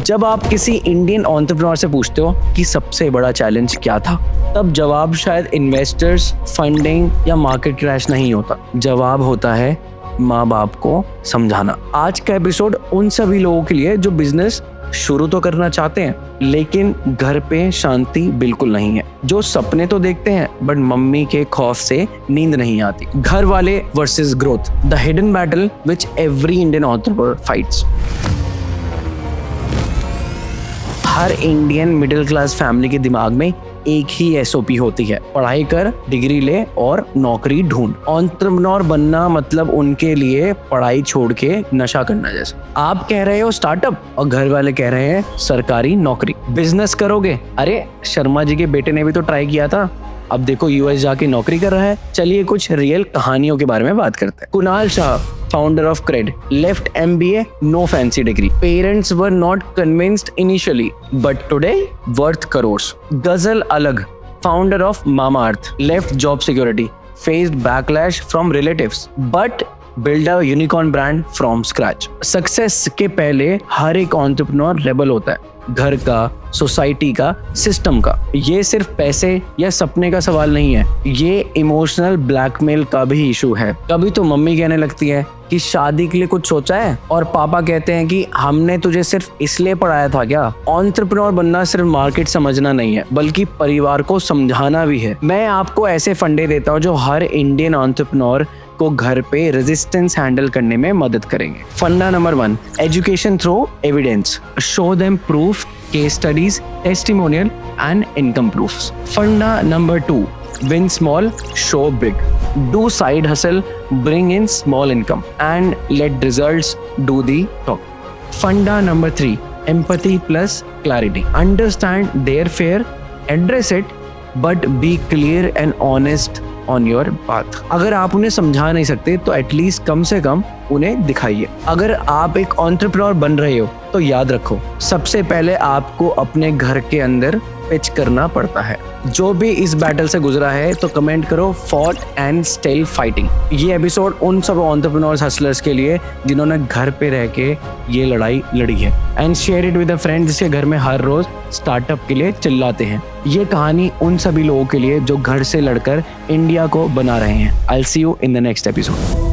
जब आप किसी इंडियन एंटरप्रेन्योर से पूछते हो कि सबसे बड़ा चैलेंज क्या था, तब जवाब शायद इन्वेस्टर्स, फंडिंग या मार्केट क्रैश नहीं होता। जवाब होता है माँ बाप को समझाना। आज का एपिसोड उन सभी लोगों के लिए जो बिजनेस शुरू तो करना चाहते हैं लेकिन घर पे शांति बिल्कुल नहीं है, जो सपने तो देखते हैं बट मम्मी के खौफ से नींद नहीं आती। घर वाले versus growth, the hidden battle which every Indian entrepreneur fights. Her Indian middle class family के दिमाग में एक ही एसओपी होती है, पढ़ाई कर, डिग्री ले और नौकरी ढूंढ। एंटरप्रेन्योर बनना मतलब उनके लिए पढ़ाई छोड़ के नशा करना जैसा। आप कह रहे हो स्टार्टअप और घर वाले कह रहे हैं सरकारी नौकरी। बिजनेस करोगे? अरे शर्मा जी के बेटे ने भी तो ट्राई किया था, अब देखो यूएस जाके नौकरी कर रहा है। चलिए कुछ रियल कहानियों के बारे में बात करते हैं। Kunal Shah, founder of Cred, left MBA, no fancy degree. Parents were not convinced initially, but today worth crores. Ghazal Alag, founder of Mamaearth, left job security, faced backlash from relatives, but build a unicorn brand from scratch. Success के पहले हर एक entrepreneur rebel होता है, घर का, society का, system का। ये सिर्फ पैसे या सपने का सवाल नहीं है, ये इमोशनल ब्लैकमेल का भी इशू है। कभी तो मम्मी कहने लगती है कि शादी के लिए कुछ सोचा है, और पापा कहते हैं कि हमने तुझे सिर्फ इसलिए पढ़ाया था क्या। एंटरप्रेन्योर बनना सिर्फ मार्केट समझना नहीं है बल्कि परिवार को समझाना भी है। मैं आपको ऐसे फंडे देता हूँ जो हर इंडियन एंटरप्रेन्योर को घर पे रेजिस्टेंस हैंडल करने में मदद करेंगे। फंडा number 1, education through evidence. Show them proof, case studies, testimonial and income proofs. फंडा number 2, win small, show big. Do side hustle, bring in small income and let results do the talk. Funda number 3, empathy plus clarity. Understand their fear, address it, but be clear and honest on your path. अगर आप उन्हें समझा नहीं सकते तो at least कम से कम उन्हें दिखाइए। अगर आप एक एंटरप्रेन्योर बन रहे हो तो याद रखो, सबसे पहले आपको अपने घर के अंदर पिच करना पड़ता है। जो भी इस बैटल से गुजरा है तो कमेंट करो फॉट एंड स्टिल फाइटिंग। ये एपिसोड उन सब एंटरप्रेन्योर्स हसलर्स के लिए जिन्होंने घर पे रह के ये लड़ाई लड़ी है। And share it with a friend जिसके घर में हर रोज स्टार्टअप के लिए चिल्लाते हैं। ये कहानी उन सभी लोगों के लिए जो घर से लड़कर इंडिया को बना रहे हैं। I will see you in the next episode.